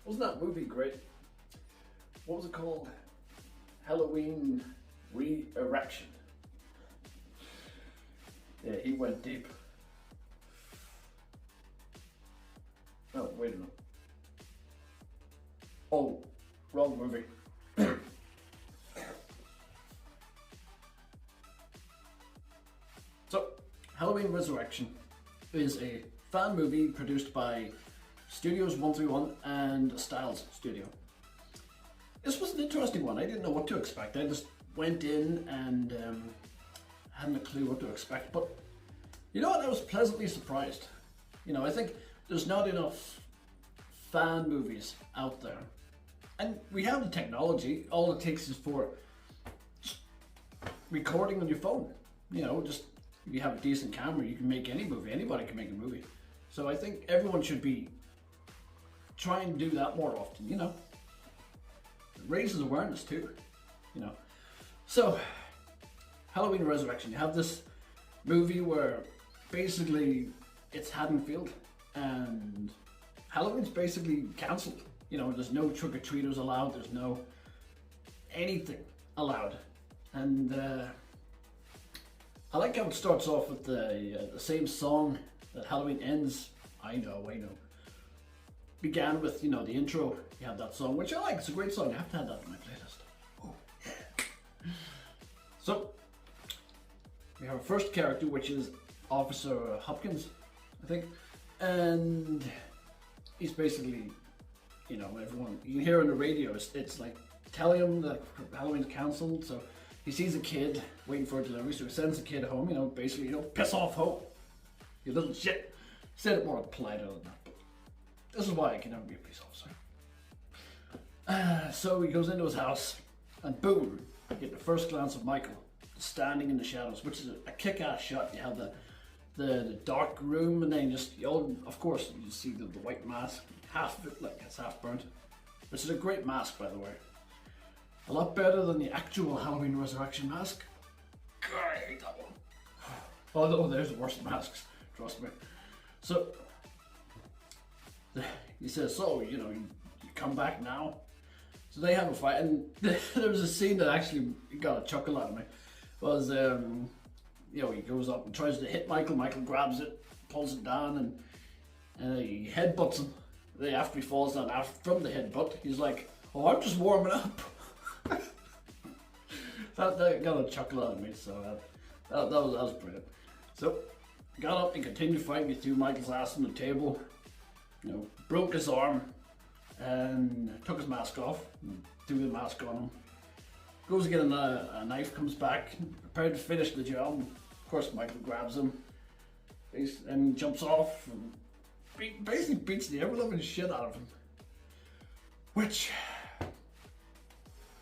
Wasn't that movie great? What was it called? Halloween Re-Erection. Yeah, he went deep. Oh, wait a minute. Oh, wrong movie. So, Halloween Resurrection is a fan movie produced by Studios 131 and Styles Studio. This was an interesting one. I didn't know what to expect. I just went in and hadn't a clue what to expect. But you know what? I was pleasantly surprised. You know, I think there's not enough fan movies out there. And we have the technology. All it takes is for recording on your phone. You know, just if you have a decent camera, you can make any movie. Anybody can make a movie. So I think everyone should be trying to do that more often, you know. It raises awareness too, you know. So, Halloween Resurrection, you have this movie where basically it's Haddonfield and Halloween's basically cancelled. You know, there's no trick-or-treaters allowed, there's no anything allowed. And I like how it starts off with the same song that Halloween ends. I know. Began with, you know, the intro. You have that song, which I like. It's a great song. I have to have that in my playlist. Oh, yeah. So, we have our first character, which is Officer Hopkins, I think. And he's basically, you know, everyone, you can hear on the radio, it's like telling him that Halloween's cancelled. So, he sees a kid waiting for a delivery, so he sends the kid home, you know, basically, you know, piss off, Hope. You little shit. Said it more politer than that, but this is why I can never be a police officer. So he goes into his house, and boom, you get the first glance of Michael standing in the shadows, which is a kick-ass shot. You have the dark room, and then of course, you see the white mask, half of it, like it's half burnt. Which is a great mask, by the way. A lot better than the actual Halloween Resurrection mask. God, I hate that one. Although there's worse masks, trust me. So, he says, so, you know, you come back now? So they have a fight, and there was a scene that actually got a chuckle out of me. Was, you know, he goes up and tries to hit Michael. Michael grabs it, pulls it down, and he headbutts him. After he falls down from the headbutt, he's like, oh, I'm just warming up. that got a chuckle out of me, so that was brilliant. So, got up and continued fighting. He threw Michael's ass on the table. You know, broke his arm and took his mask off and threw the mask on him. Goes to get a knife, comes back, prepared to finish the job. Of course, Michael grabs him and jumps off and basically beats the ever-loving shit out of him. Which,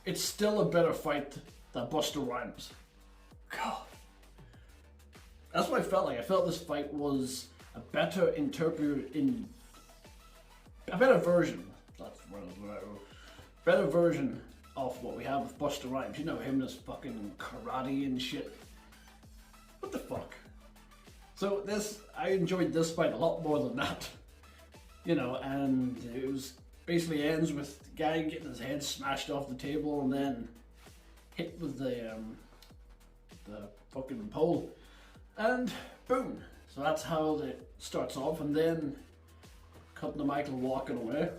it's still a better fight than Busta Rhymes. God. That's what I felt like. I felt this fight was a better a better version. That's what I wrote. Better version of what we have with Busta Rhymes. You know him, this fucking karate and shit. What the fuck? So I enjoyed this fight a lot more than that. You know, and it was basically ends with the guy getting his head smashed off the table and then hit with the fucking pole. And boom. So that's how it starts off, and then cutting to Michael walking away.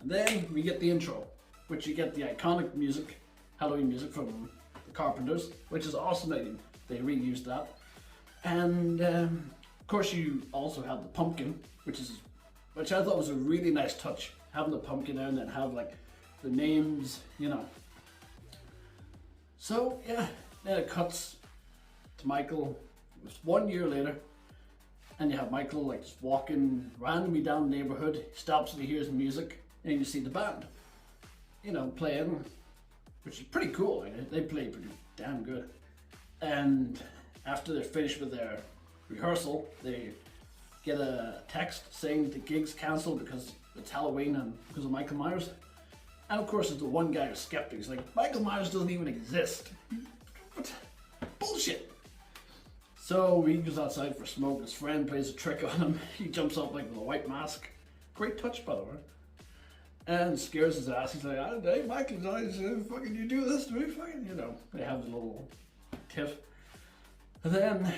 And then we get the intro, which you get the iconic music, Halloween music from the Carpenters, which is awesome that they reused that. And of course you also have the pumpkin, which I thought was a really nice touch. Having the pumpkin there and then have like the names, you know. So yeah, then it cuts to Michael. It's 1 year later, and you have Michael like just walking randomly down the neighborhood. He stops and he hears music, and you see the band, you know, playing, which is pretty cool. They play pretty damn good. And after they're finished with their rehearsal, they get a text saying the gig's cancelled because it's Halloween and because of Michael Myers. And of course, there's the one guy who's skeptic. He's like, Michael Myers doesn't even exist. What? Bullshit. So he goes outside for a smoke. His friend plays a trick on him. He jumps up like with a white mask. Great touch, by the way. and scares his ass. He's like, hey, Michael, fucking you do this to me, fucking, you know. They have the little tiff. And then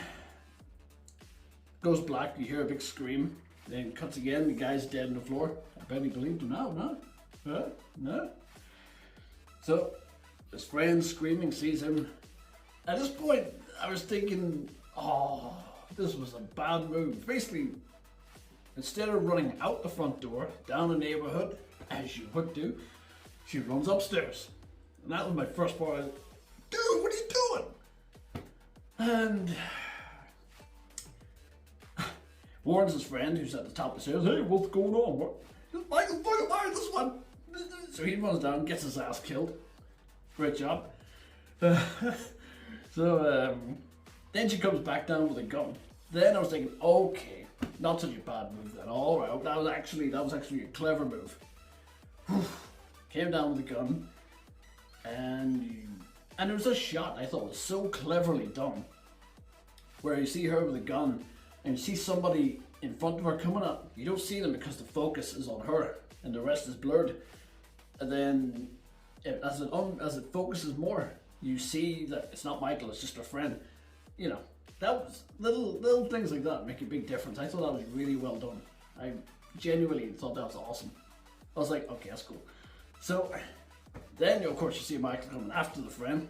goes black, you hear a big scream, then cuts again, the guy's dead on the floor. I bet he believed him. No. So his friend screaming sees him. At this point, I was thinking, oh, this was a bad move. Basically, instead of running out the front door, down the neighborhood, as you would do, she runs upstairs. And that was my first part. Dude, what are you doing? And warns his friend who's at the top of the stairs, hey, what's going on? What? Michael fucking fired this one. So he runs down, gets his ass killed. Great job. Then she comes back down with a gun. Then I was thinking, okay, not such a bad move then. All right, that was actually a clever move. Came down with a gun, and it was a shot I thought was so cleverly done. Where you see her with a gun, and you see somebody in front of her coming up. You don't see them because the focus is on her, and the rest is blurred. And then, as it focuses more, you see that it's not Michael, it's just her friend. You know, that was little things like that make a big difference. I thought that was really well done. I genuinely thought that was awesome. I was like, okay, that's cool. So then, of course, you see Michael coming after the friend,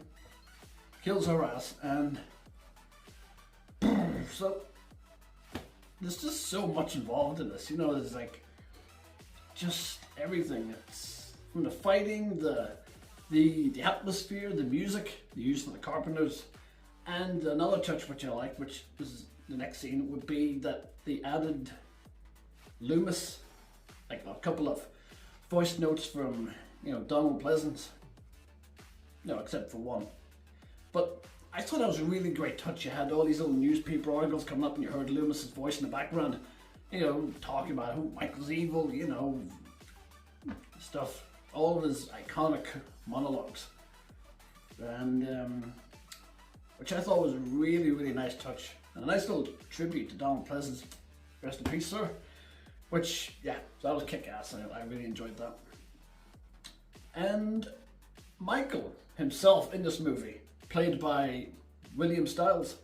kills her ass, and so there's just so much involved in this. You know, there's like just everything. It's from the fighting, the atmosphere, the music, the use of the Carpenters, and another touch which I like, which is the next scene, would be that they added Loomis, like a couple of voice notes from, you know, Donald Pleasence. No, except for one. But I thought that was a really great touch. You had all these little newspaper articles coming up and you heard Loomis's voice in the background, you know, talking about who Michael's evil, you know, stuff. All of his iconic monologues. And, which I thought was a really, really nice touch. And a nice little tribute to Donald Pleasence. Rest in peace, sir. Which, yeah, that was kick-ass. I really enjoyed that. And Michael himself in this movie, played by William Stiles,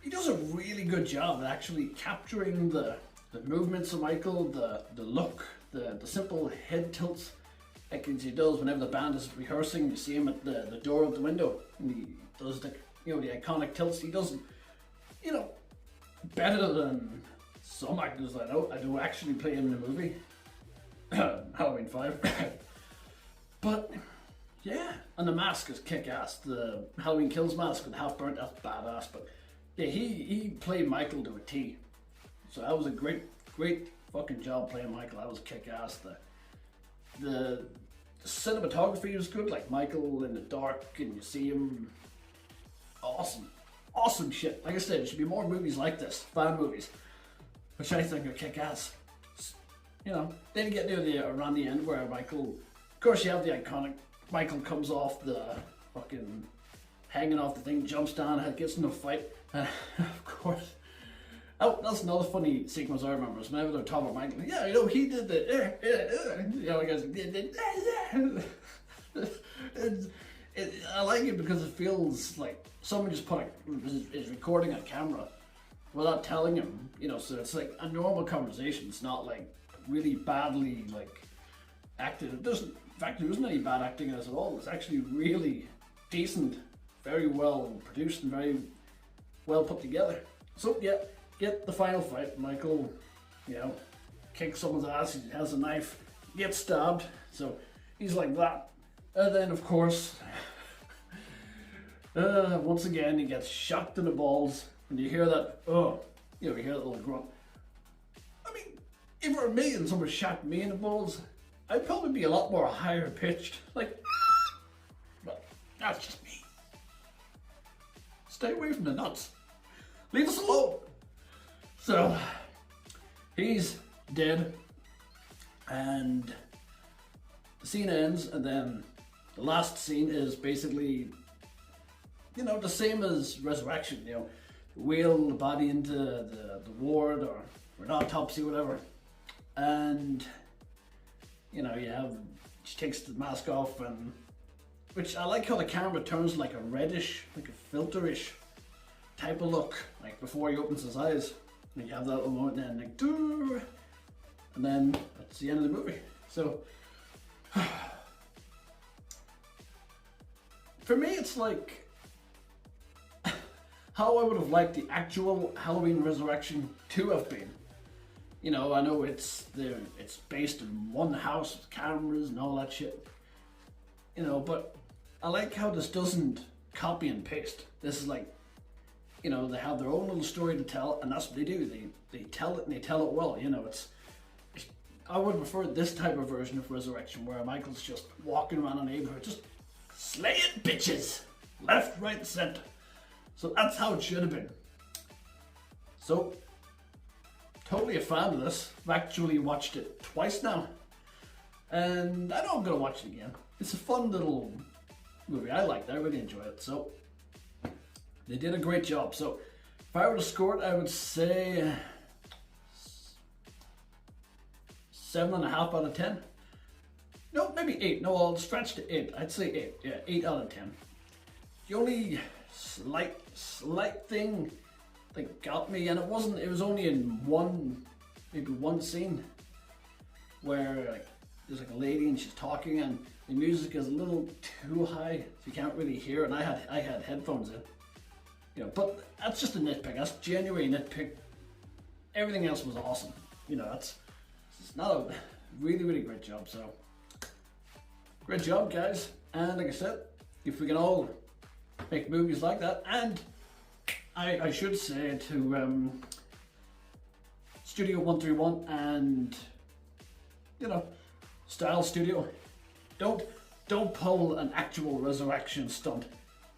he does a really good job at actually capturing the movements of Michael, the look, the simple head tilts, like he does whenever the band is rehearsing. You see him at the door of the window, and he does the iconic tilts. He does, you know, better than some actors I know. I do actually play in the movie, Halloween 5. But yeah, and the mask is kick-ass. The Halloween Kills mask with the half burnt, that's badass. But yeah, he played Michael to a T. So that was a great fucking job playing Michael. That was kick-ass. The cinematography was good, like Michael in the dark, and you see him. Awesome shit. Like I said, there should be more movies like this, fan movies, which I think are kick-ass. You know, then you get near around the end where Michael, of course you have the iconic, Michael comes off the fucking, hanging off the thing, jumps down, gets in a fight, of course. Oh, that's another funny sequence I remember, is whenever they're talking about Michael, yeah, you know, he did the, you know, he goes, I like it because it feels like someone just is recording a camera without telling him, you know, so it's like a normal conversation. It's not like really badly like acted. In fact, there isn't any bad acting in this at all. It's actually really decent, very well produced and very well put together. So yeah, get the final fight. Michael, you know, kicks someone's ass, he has a knife, gets stabbed, so he's like that. And then of course, once again he gets shocked in the balls, and you hear that, you hear that little grunt. I mean, if it were me and someone shocked me in the balls, I'd probably be a lot more higher pitched, like, but that's just me. Stay away from the nuts. Leave us alone. So, he's dead, and the scene ends, and then the last scene is basically, you know, the same as Resurrection, you know, wheel the body into the ward or an autopsy, whatever, and You know, she takes the mask off, and which I like how the camera turns like a reddish, like a filterish type of look, like before he opens his eyes. And you have that little moment then, like, doo, and then that's the end of the movie. So, for me, it's like how I would have liked the actual Halloween Resurrection to have been. You know, I know it's based in one house with cameras and all that shit. You know, but I like how this doesn't copy and paste. This is like, you know, they have their own little story to tell, and that's what they do. They tell it, and they tell it well. You know, I would prefer this type of version of Resurrection, where Michael's just walking around a neighborhood, just slaying bitches, left, right, and center. So that's how it should have been. So, totally a fan of this. I've actually watched it twice now, and I know I'm gonna watch it again. It's a fun little movie. I liked it. I really enjoyed it. So. They did a great job. So, if I were to score it, I would say 7.5 out of 10. No, maybe 8. No, I'll stretch to 8. I'd say 8. Yeah, 8 out of 10. The only slight thing that got me, and it was only in maybe one scene where like, there's like a lady and she's talking and the music is a little too high, so you can't really hear it. And I had headphones in. You know, but that's just a nitpick. That's genuine nitpick. Everything else was awesome. You know, it's not a really, really great job. So, great job, guys. And like I said, if we can all make movies like that, and I should say to Studio 131 and, you know, Style Studio, don't pull an actual Resurrection stunt.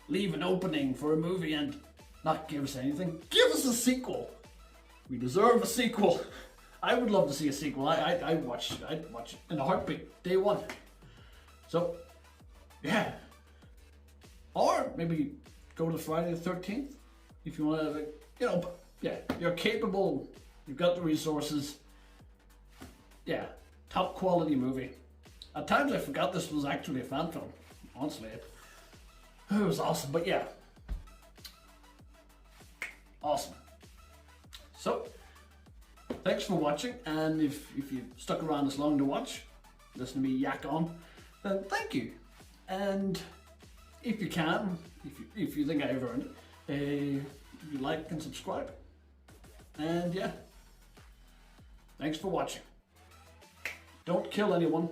Leave an opening for a movie and not give us anything. Give us a sequel. We deserve a sequel. I would love to see a sequel. I'd watch it in a heartbeat, day one. So, yeah. Or maybe go to Friday the 13th if you want to, you know, yeah, you're capable, you've got the resources. Yeah, top quality movie. At times I forgot this was actually a fan film, honestly. It was awesome, but yeah. Awesome. So, thanks for watching, and if you stuck around this long to watch, listen to me yak on, then thank you. And if you can, if you think I've earned it, you like and subscribe. And yeah, thanks for watching. Don't kill anyone.